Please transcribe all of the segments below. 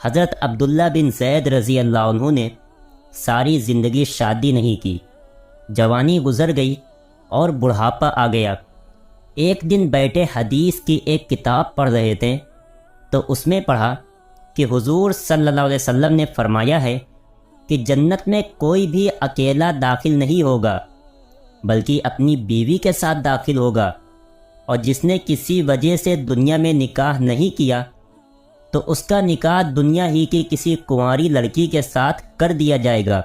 حضرت عبداللہ بن زید رضی اللہ عنہ نے ساری زندگی شادی نہیں کی، جوانی گزر گئی اور بڑھاپا آ گیا۔ ایک دن بیٹھے حدیث کی ایک کتاب پڑھ رہے تھے تو اس میں پڑھا کہ حضور صلی اللہ علیہ وسلم نے فرمایا ہے کہ جنت میں کوئی بھی اکیلا داخل نہیں ہوگا بلکہ اپنی بیوی کے ساتھ داخل ہوگا، اور جس نے کسی وجہ سے دنیا میں نکاح نہیں کیا تو اس کا نکاح دنیا ہی کی کسی کنواری لڑکی کے ساتھ کر دیا جائے گا،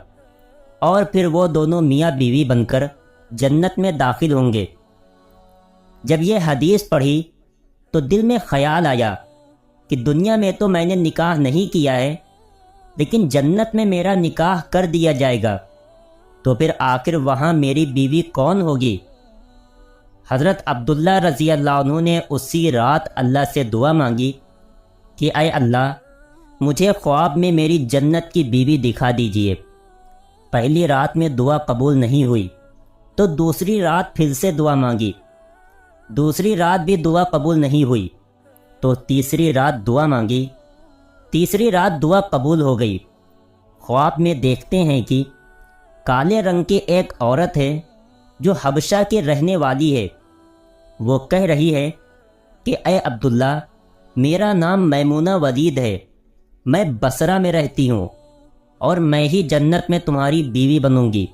اور پھر وہ دونوں میاں بیوی بن کر جنت میں داخل ہوں گے۔ جب یہ حدیث پڑھی تو دل میں خیال آیا کہ دنیا میں تو میں نے نکاح نہیں کیا ہے، لیکن جنت میں میرا نکاح کر دیا جائے گا، تو پھر آخر وہاں میری بیوی کون ہوگی؟ حضرت عبداللہ رضی اللہ عنہ نے اسی رات اللہ سے دعا مانگی کہ اے اللہ، مجھے خواب میں میری جنت کی بیوی دکھا دیجئے۔ پہلی رات میں دعا قبول نہیں ہوئی تو دوسری رات پھر سے دعا مانگی، دوسری رات بھی دعا قبول نہیں ہوئی تو تیسری رات دعا مانگی، تیسری رات دعا قبول ہو گئی۔ خواب میں دیکھتے ہیں کہ کالے رنگ کی ایک عورت ہے جو حبشہ کی رہنے والی ہے، وہ کہہ رہی ہے کہ اے عبداللہ، میرا نام میمونہ ولید ہے، میں بصرہ میں رہتی ہوں اور میں ہی جنت میں تمہاری بیوی بنوں گی۔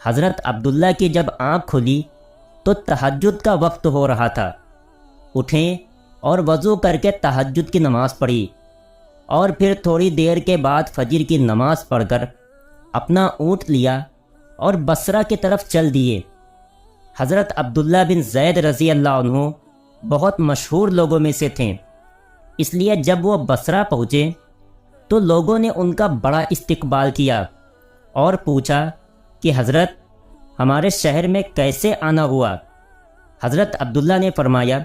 حضرت عبداللہ کی جب آنکھ کھلی تو تہجد کا وقت ہو رہا تھا، اٹھیں اور وضو کر کے تہجد کی نماز پڑھی، اور پھر تھوڑی دیر کے بعد فجر کی نماز پڑھ کر اپنا اونٹ لیا اور بصرہ کی طرف چل دیے۔ حضرت عبداللہ بن زید رضی اللہ عنہ بہت مشہور لوگوں میں سے تھے، اس لیے جب وہ بصرہ پہنچے تو لوگوں نے ان کا بڑا استقبال کیا اور پوچھا کہ حضرت، ہمارے شہر میں کیسے آنا ہوا؟ حضرت عبداللہ نے فرمایا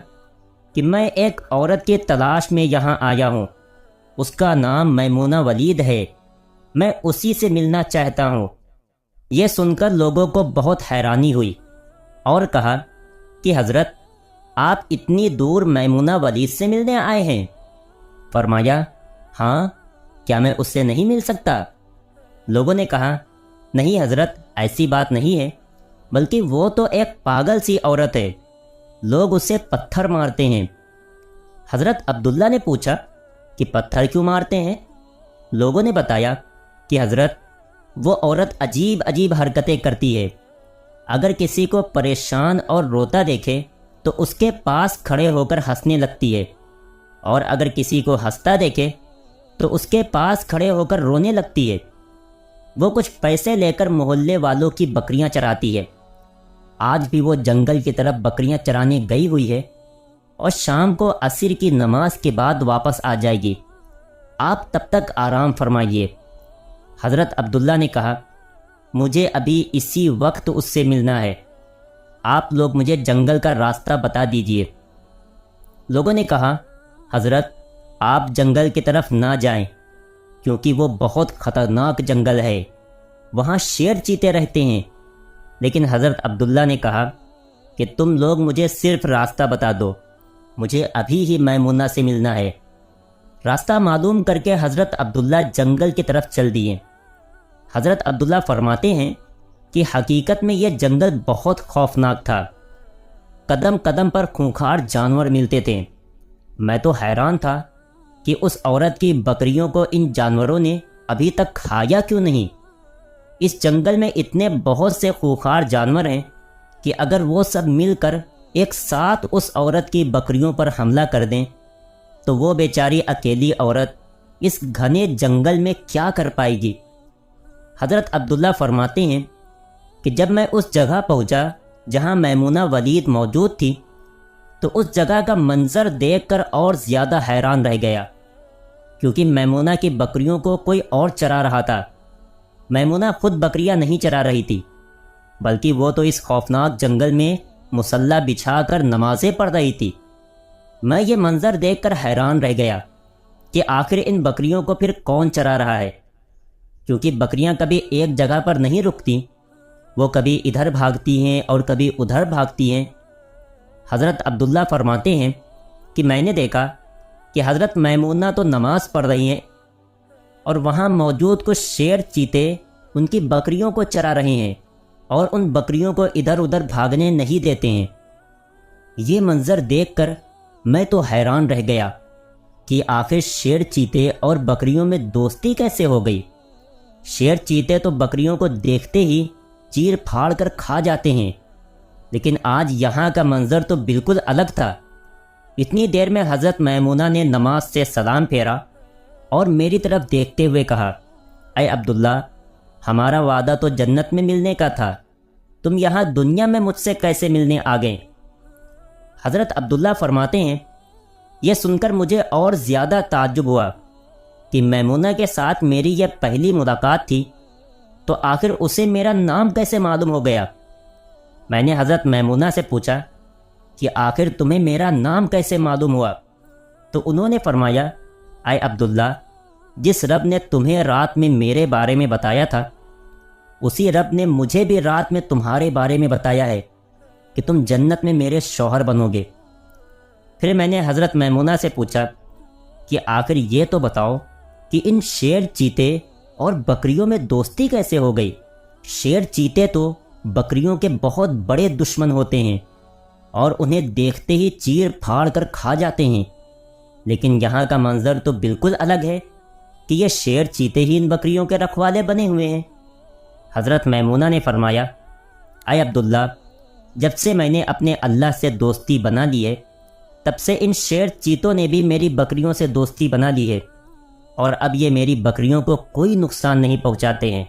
کہ میں ایک عورت کی تلاش میں یہاں آیا ہوں، اس کا نام میمونہ ولید ہے، میں اسی سے ملنا چاہتا ہوں۔ یہ سن کر لوگوں کو بہت حیرانی ہوئی اور کہا کہ حضرت، آپ اتنی دور میمونہ ولید سے ملنے آئے ہیں؟ فرمایا ہاں، کیا میں اس سے نہیں مل سکتا؟ لوگوں نے کہا نہیں حضرت، ایسی بات نہیں ہے، بلکہ وہ تو ایک پاگل سی عورت ہے، لوگ اسے پتھر مارتے ہیں۔ حضرت عبداللہ نے پوچھا کہ پتھر کیوں مارتے ہیں؟ لوگوں نے بتایا کہ حضرت، وہ عورت عجیب عجیب حرکتیں کرتی ہے، اگر کسی کو پریشان اور روتا دیکھے تو اس کے پاس کھڑے ہو کر ہنسنے لگتی ہے، اور اگر کسی کو ہنستا دیکھے تو اس کے پاس کھڑے ہو کر رونے لگتی ہے۔ وہ کچھ پیسے لے کر محلے والوں کی بکریاں چراتی ہے، آج بھی وہ جنگل کی طرف بکریاں چرانے گئی ہوئی ہے اور شام کو عصر کی نماز کے بعد واپس آ جائے گی، آپ تب تک آرام فرمائیے۔ حضرت عبداللہ نے کہا مجھے ابھی اسی وقت اس سے ملنا ہے، آپ لوگ مجھے جنگل کا راستہ بتا دیجئے۔ لوگوں نے کہا حضرت، آپ جنگل کی طرف نہ جائیں کیونکہ وہ بہت خطرناک جنگل ہے، وہاں شیر چیتے رہتے ہیں۔ لیکن حضرت عبداللہ نے کہا کہ تم لوگ مجھے صرف راستہ بتا دو، مجھے ابھی ہی میمونہ سے ملنا ہے۔ راستہ معلوم کر کے حضرت عبداللہ جنگل کی طرف چل دیے۔ حضرت عبداللہ فرماتے ہیں کہ حقیقت میں یہ جنگل بہت خوفناک تھا، قدم قدم پر خونخوار جانور ملتے تھے۔ میں تو حیران تھا کہ اس عورت کی بکریوں کو ان جانوروں نے ابھی تک کھایا کیوں نہیں؟ اس جنگل میں اتنے بہت سے خونخوار جانور ہیں کہ اگر وہ سب مل کر ایک ساتھ اس عورت کی بکریوں پر حملہ کر دیں تو وہ بیچاری اکیلی عورت اس گھنے جنگل میں کیا کر پائے گی؟ حضرت عبداللہ فرماتے ہیں کہ جب میں اس جگہ پہنچا جہاں میمونہ ولید موجود تھی تو اس جگہ کا منظر دیکھ کر اور زیادہ حیران رہ گیا، کیونکہ میمونہ کی بکریوں کو کوئی اور چرا رہا تھا۔ میمونہ خود بکریاں نہیں چرا رہی تھی، بلکہ وہ تو اس خوفناک جنگل میں مصلی بچھا کر نمازیں پڑھ رہی تھی۔ میں یہ منظر دیکھ کر حیران رہ گیا کہ آخر ان بکریوں کو پھر کون چرا رہا ہے، کیونکہ بکریاں کبھی ایک جگہ پر نہیں رکتی، وہ کبھی ادھر بھاگتی ہیں اور کبھی ادھر بھاگتی ہیں۔ حضرت عبداللہ فرماتے ہیں کہ میں نے دیکھا کہ حضرت میمونہ تو نماز پڑھ رہی ہیں اور وہاں موجود کچھ شیر چیتے ان کی بکریوں کو چرا رہے ہیں اور ان بکریوں کو ادھر ادھر بھاگنے نہیں دیتے ہیں۔ یہ منظر دیکھ کر میں تو حیران رہ گیا کہ آخر شیر چیتے اور بکریوں میں دوستی کیسے ہو گئی۔ شیر چیتے تو بکریوں کو دیکھتے ہی چیر پھاڑ کر کھا جاتے ہیں، لیکن آج یہاں کا منظر تو بالکل الگ تھا۔ اتنی دیر میں حضرت میمونہ نے نماز سے سلام پھیرا اور میری طرف دیکھتے ہوئے کہا، اے عبداللہ، ہمارا وعدہ تو جنت میں ملنے کا تھا، تم یہاں دنیا میں مجھ سے کیسے ملنے آ گئے؟ حضرت عبداللہ فرماتے ہیں، یہ سن کر مجھے اور زیادہ تعجب ہوا کہ میمونہ کے ساتھ میری یہ پہلی ملاقات تھی، تو آخر اسے میرا نام کیسے معلوم ہو گیا؟ میں نے حضرت میمونہ سے پوچھا کہ آخر تمہیں میرا نام کیسے معلوم ہوا؟ تو انہوں نے فرمایا، اے عبداللہ، جس رب نے تمہیں رات میں میرے بارے میں بتایا تھا، اسی رب نے مجھے بھی رات میں تمہارے بارے میں بتایا ہے کہ تم جنت میں میرے شوہر بنو گے۔ پھر میں نے حضرت میمونہ سے پوچھا کہ آخر یہ تو بتاؤ کہ ان شیر چیتے اور بکریوں میں دوستی کیسے ہو گئی؟ شیر چیتے تو بکریوں کے بہت بڑے دشمن ہوتے ہیں اور انہیں دیکھتے ہی چیر پھاڑ کر کھا جاتے ہیں، لیکن یہاں کا منظر تو بالکل الگ ہے کہ یہ شیر چیتے ہی ان بکریوں کے رکھوالے بنے ہوئے ہیں۔ حضرت میمونہ نے فرمایا، اے عبداللہ، جب سے میں نے اپنے اللہ سے دوستی بنا لی ہے، تب سے ان شیر چیتوں نے بھی میری بکریوں سے دوستی بنا لی ہے، اور اب یہ میری بکریوں کو کوئی نقصان نہیں پہنچاتے ہیں۔